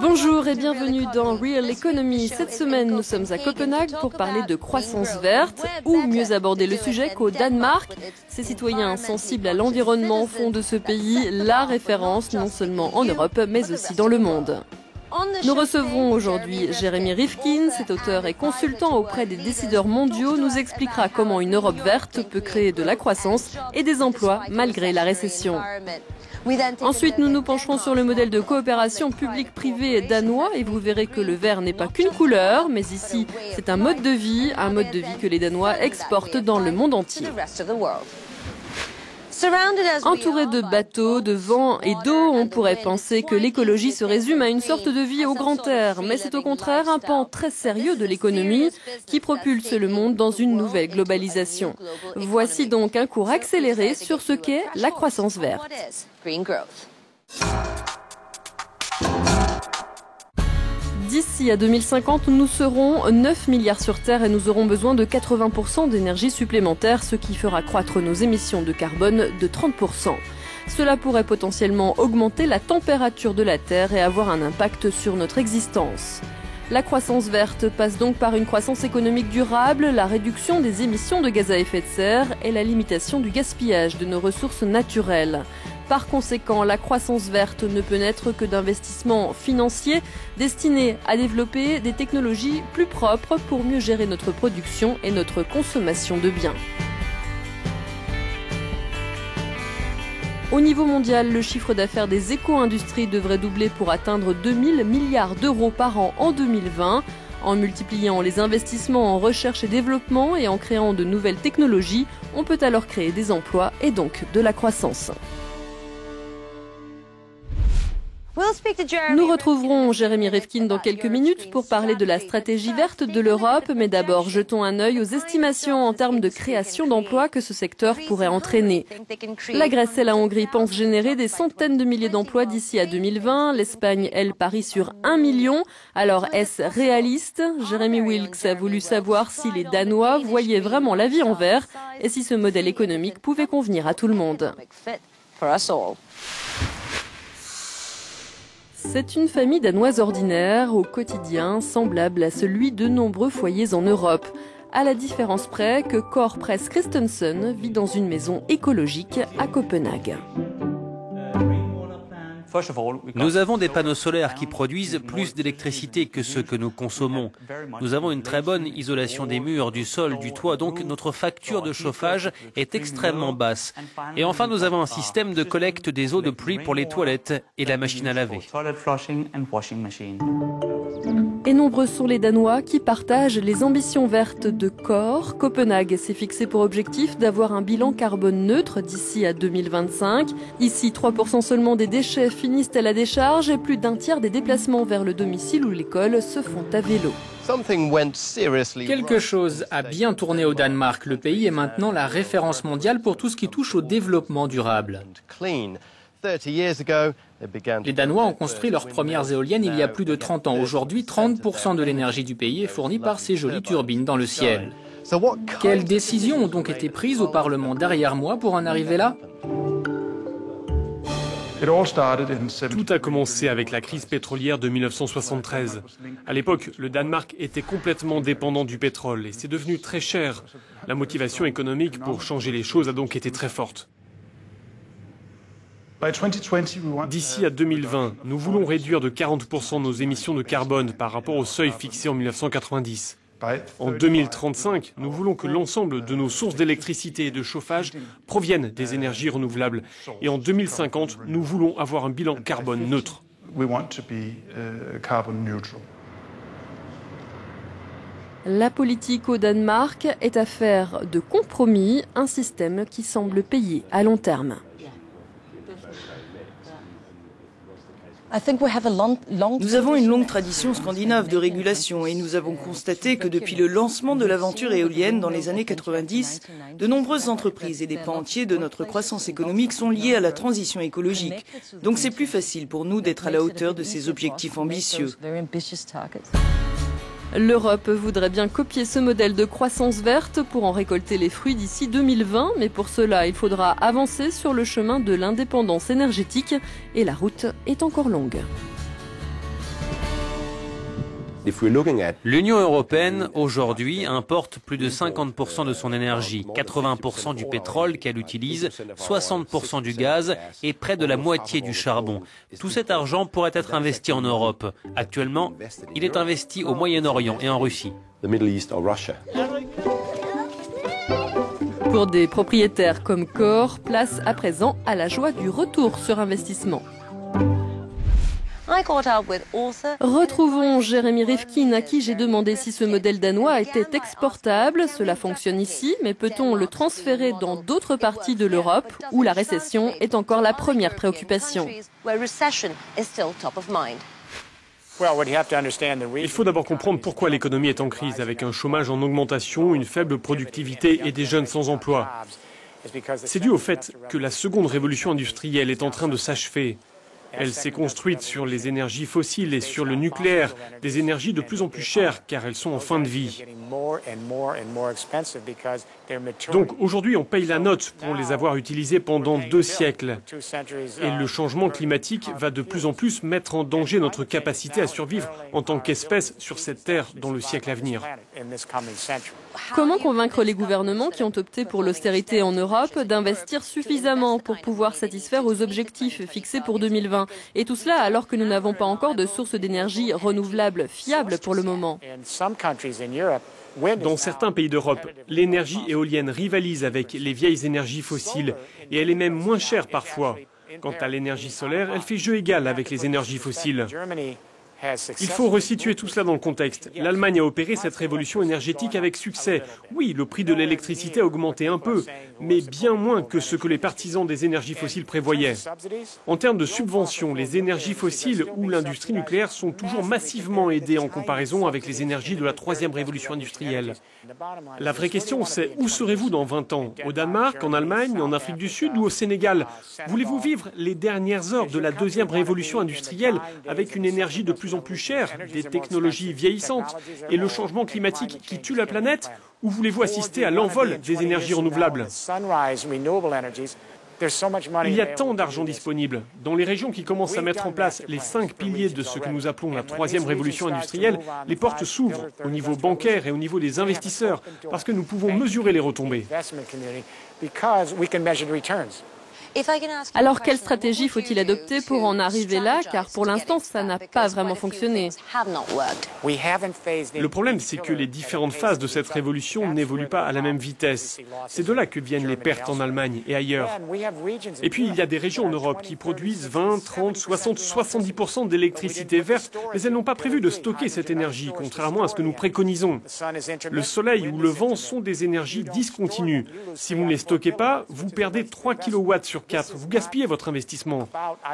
Bonjour et bienvenue dans Real Economy. Cette semaine, nous sommes à Copenhague pour parler de croissance verte, ou mieux aborder le sujet qu'au Danemark. Ces citoyens sensibles à l'environnement font de ce pays la référence non seulement en Europe, mais aussi dans le monde. Nous recevrons aujourd'hui Jeremy Rifkin, cet auteur et consultant auprès des décideurs mondiaux, nous expliquera comment une Europe verte peut créer de la croissance et des emplois malgré la récession. Ensuite, nous nous pencherons sur le modèle de coopération publique-privée danois et vous verrez que le vert n'est pas qu'une couleur, mais ici, c'est un mode de vie que les Danois exportent dans le monde entier. Entourés de bateaux, de vent et d'eau, on pourrait penser que l'écologie se résume à une sorte de vie au grand air, mais c'est au contraire un pan très sérieux de l'économie qui propulse le monde dans une nouvelle globalisation. Voici donc un cours accéléré sur ce qu'est la croissance verte. D'ici à 2050, nous serons 9 milliards sur Terre et nous aurons besoin de 80% d'énergie supplémentaire, ce qui fera croître nos émissions de carbone de 30%. Cela pourrait potentiellement augmenter la température de la Terre et avoir un impact sur notre existence. La croissance verte passe donc par une croissance économique durable, la réduction des émissions de gaz à effet de serre et la limitation du gaspillage de nos ressources naturelles. Par conséquent, la croissance verte ne peut naître que d'investissements financiers destinés à développer des technologies plus propres pour mieux gérer notre production et notre consommation de biens. Au niveau mondial, le chiffre d'affaires des éco-industries devrait doubler pour atteindre 2000 milliards d'euros par an en 2020. En multipliant les investissements en recherche et développement et en créant de nouvelles technologies, on peut alors créer des emplois et donc de la croissance. Nous retrouverons Jeremy Rifkin dans quelques minutes pour parler de la stratégie verte de l'Europe, mais d'abord jetons un œil aux estimations en termes de création d'emplois que ce secteur pourrait entraîner. La Grèce et la Hongrie pensent générer des centaines de milliers d'emplois d'ici à 2020. L'Espagne, elle, parie sur 1 million. Alors est-ce réaliste? Jeremy Wilks a voulu savoir si les Danois voyaient vraiment la vie en vert et si ce modèle économique pouvait convenir à tout le monde. C'est une famille danoise ordinaire, au quotidien semblable à celui de nombreux foyers en Europe. À la différence près que Kåre Press Christensen vit dans une maison écologique à Copenhague. Nous avons des panneaux solaires qui produisent plus d'électricité que ce que nous consommons. Nous avons une très bonne isolation des murs, du sol, du toit, donc notre facture de chauffage est extrêmement basse. Et enfin, nous avons un système de collecte des eaux de pluie pour les toilettes et la machine à laver. Et nombreux sont les Danois qui partagent les ambitions vertes de Kåre. Copenhague s'est fixé pour objectif d'avoir un bilan carbone neutre d'ici à 2025. Ici, 3% seulement des déchets finissent à la décharge et plus d'un tiers des déplacements vers le domicile ou l'école se font à vélo. Quelque chose a bien tourné au Danemark. Le pays est maintenant la référence mondiale pour tout ce qui touche au développement durable. Les Danois ont construit leurs premières éoliennes il y a plus de 30 ans. Aujourd'hui, 30% de l'énergie du pays est fournie par ces jolies turbines dans le ciel. Quelles décisions ont donc été prises au Parlement derrière moi pour en arriver là ? Tout a commencé avec la crise pétrolière de 1973. À l'époque, le Danemark était complètement dépendant du pétrole et c'est devenu très cher. La motivation économique pour changer les choses a donc été très forte. D'ici à 2020, nous voulons réduire de 40% nos émissions de carbone par rapport au seuil fixé en 1990. En 2035, nous voulons que l'ensemble de nos sources d'électricité et de chauffage proviennent des énergies renouvelables. Et en 2050, nous voulons avoir un bilan carbone neutre. La politique au Danemark est affaire de compromis, un système qui semble payer à long terme. Nous avons une longue tradition scandinave de régulation et nous avons constaté que depuis le lancement de l'aventure éolienne dans les années 90, de nombreuses entreprises et des pans entiers de notre croissance économique sont liés à la transition écologique. Donc c'est plus facile pour nous d'être à la hauteur de ces objectifs ambitieux. L'Europe voudrait bien copier ce modèle de croissance verte pour en récolter les fruits d'ici 2020, mais pour cela, il faudra avancer sur le chemin de l'indépendance énergétique et la route est encore longue. L'Union européenne, aujourd'hui, importe plus de 50% de son énergie, 80% du pétrole qu'elle utilise, 60% du gaz et près de la moitié du charbon. Tout cet argent pourrait être investi en Europe. Actuellement, il est investi au Moyen-Orient et en Russie. Pour des propriétaires comme Core, place à présent à la joie du retour sur investissement. Retrouvons Jérémy Rifkin, à qui j'ai demandé si ce modèle danois était exportable. Cela fonctionne ici, mais peut-on le transférer dans d'autres parties de l'Europe où la récession est encore la première préoccupation? Il faut d'abord comprendre pourquoi l'économie est en crise, avec un chômage en augmentation, une faible productivité et des jeunes sans emploi. C'est dû au fait que la seconde révolution industrielle est en train de s'achever. Elle s'est construite sur les énergies fossiles et sur le nucléaire, des énergies de plus en plus chères car elles sont en fin de vie. Donc aujourd'hui, on paye la note pour les avoir utilisées pendant 2 siècles. Et le changement climatique va de plus en plus mettre en danger notre capacité à survivre en tant qu'espèce sur cette terre dans le siècle à venir. Comment convaincre les gouvernements qui ont opté pour l'austérité en Europe d'investir suffisamment pour pouvoir satisfaire aux objectifs fixés pour 2020? Et tout cela alors que nous n'avons pas encore de sources d'énergie renouvelables fiables pour le moment. Dans certains pays d'Europe, l'énergie éolienne rivalise avec les vieilles énergies fossiles et elle est même moins chère parfois. Quant à l'énergie solaire, elle fait jeu égal avec les énergies fossiles. Il faut resituer tout cela dans le contexte. L'Allemagne a opéré cette révolution énergétique avec succès. Oui, le prix de l'électricité a augmenté un peu, mais bien moins que ce que les partisans des énergies fossiles prévoyaient. En termes de subventions, les énergies fossiles ou l'industrie nucléaire sont toujours massivement aidées en comparaison avec les énergies de la troisième révolution industrielle. La vraie question, c'est où serez-vous dans 20 ans? Au Danemark, en Allemagne, en Afrique du Sud ou au Sénégal? Voulez-vous vivre les dernières heures de la deuxième révolution industrielle avec une énergie de plus en plus chère, des technologies vieillissantes et le changement climatique qui tue la planète? Ou voulez-vous assister à l'envol des énergies renouvelables? Il y a tant d'argent disponible. Dans les régions qui commencent à mettre en place les 5 piliers de ce que nous appelons la troisième révolution industrielle, les portes s'ouvrent au niveau bancaire et au niveau des investisseurs parce que nous pouvons mesurer les retombées. Alors quelle stratégie faut-il adopter pour en arriver là? Car pour l'instant, ça n'a pas vraiment fonctionné. Le problème, c'est que les différentes phases de cette révolution n'évoluent pas à la même vitesse. C'est de là que viennent les pertes en Allemagne et ailleurs. Et puis, il y a des régions en Europe qui produisent 20, 30, 60, 70% d'électricité verte, mais elles n'ont pas prévu de stocker cette énergie, contrairement à ce que nous préconisons. Le soleil ou le vent sont des énergies discontinues. Si vous ne les stockez pas, vous perdez 3 kW sur 4. Vous gaspillez votre investissement.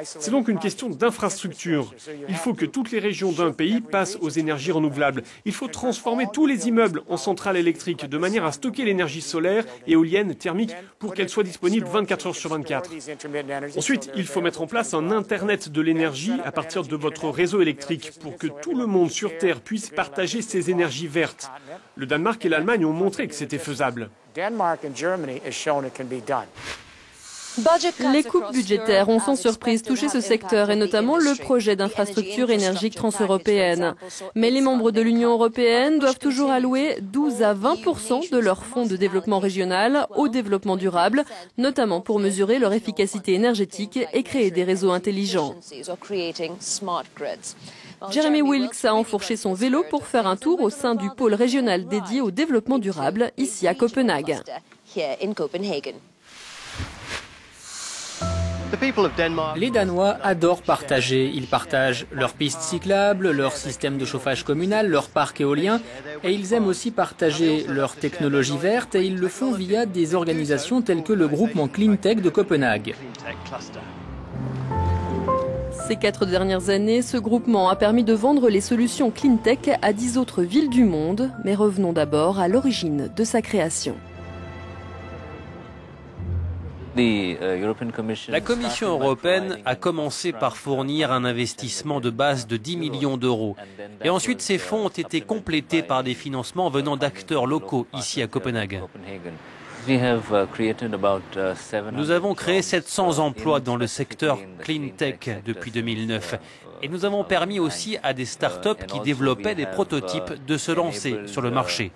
C'est donc une question d'infrastructure. Il faut que toutes les régions d'un pays passent aux énergies renouvelables. Il faut transformer tous les immeubles en centrales électriques de manière à stocker l'énergie solaire, éolienne, thermique pour qu'elle soit disponible 24 heures sur 24. Ensuite, il faut mettre en place un Internet de l'énergie à partir de votre réseau électrique pour que tout le monde sur Terre puisse partager ces énergies vertes. Le Danemark et l'Allemagne ont montré que c'était faisable. Les coupes budgétaires ont sans surprise touché ce secteur et notamment le projet d'infrastructure énergique transeuropéenne. Mais les membres de l'Union européenne doivent toujours allouer 12 à 20% de leurs fonds de développement régional au développement durable, notamment pour mesurer leur efficacité énergétique et créer des réseaux intelligents. Jeremy Wilkes a enfourché son vélo pour faire un tour au sein du pôle régional dédié au développement durable, ici à Copenhague. Les Danois adorent partager. Ils partagent leurs pistes cyclables, leur système de chauffage communal, leur parc éolien et ils aiment aussi partager leur technologie verte et ils le font via des organisations telles que le groupement Cleantech de Copenhague. Ces 4 dernières années, ce groupement a permis de vendre les solutions Cleantech à 10 autres villes du monde. Mais revenons d'abord à l'origine de sa création. La Commission européenne a commencé par fournir un investissement de base de 10 millions d'euros. Et ensuite, ces fonds ont été complétés par des financements venant d'acteurs locaux ici à Copenhague. Nous avons créé 700 emplois dans le secteur Cleantech depuis 2009 Et nous avons permis aussi à des startups qui développaient des prototypes de se lancer sur le marché.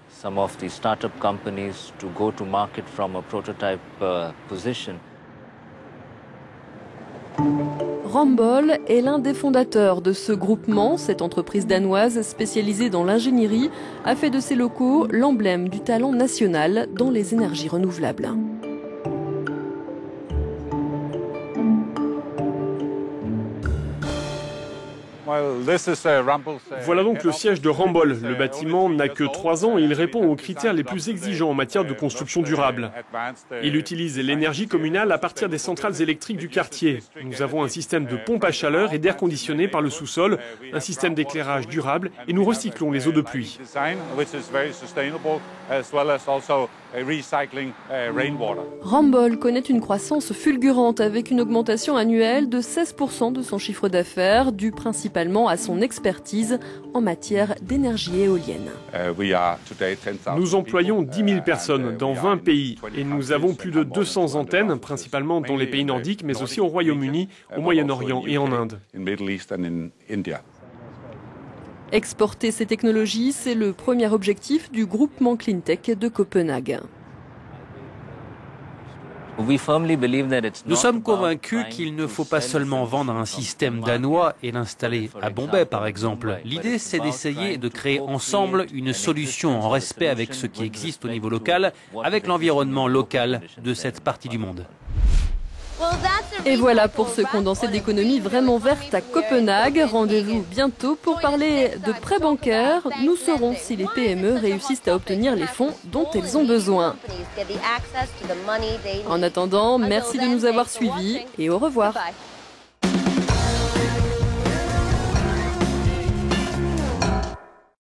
Ramboll est l'un des fondateurs de ce groupement. Cette entreprise danoise spécialisée dans l'ingénierie a fait de ses locaux l'emblème du talent national dans les énergies renouvelables. Voilà donc le siège de Ramboll. Le bâtiment n'a que 3 ans et il répond aux critères les plus exigeants en matière de construction durable. Il utilise l'énergie communale à partir des centrales électriques du quartier. Nous avons un système de pompe à chaleur et d'air conditionné par le sous-sol, un système d'éclairage durable et nous recyclons les eaux de pluie. Ramboll connaît une croissance fulgurante avec une augmentation annuelle de 16% de son chiffre d'affaires, due principalement à son expertise en matière d'énergie éolienne. Nous employons 10 000 personnes dans 20 pays et nous avons plus de 200 antennes, principalement dans les pays nordiques, mais aussi au Royaume-Uni, au Moyen-Orient et en Inde. Exporter ces technologies, c'est le premier objectif du groupement Cleantech de Copenhague. Nous sommes convaincus qu'il ne faut pas seulement vendre un système danois et l'installer à Bombay, par exemple. L'idée, c'est d'essayer de créer ensemble une solution en respect avec ce qui existe au niveau local, avec l'environnement local de cette partie du monde. Et voilà pour ce condensé d'économie vraiment verte à Copenhague. Rendez-vous bientôt pour parler de prêts bancaires. Nous saurons si les PME réussissent à obtenir les fonds dont elles ont besoin. En attendant, merci de nous avoir suivis et au revoir.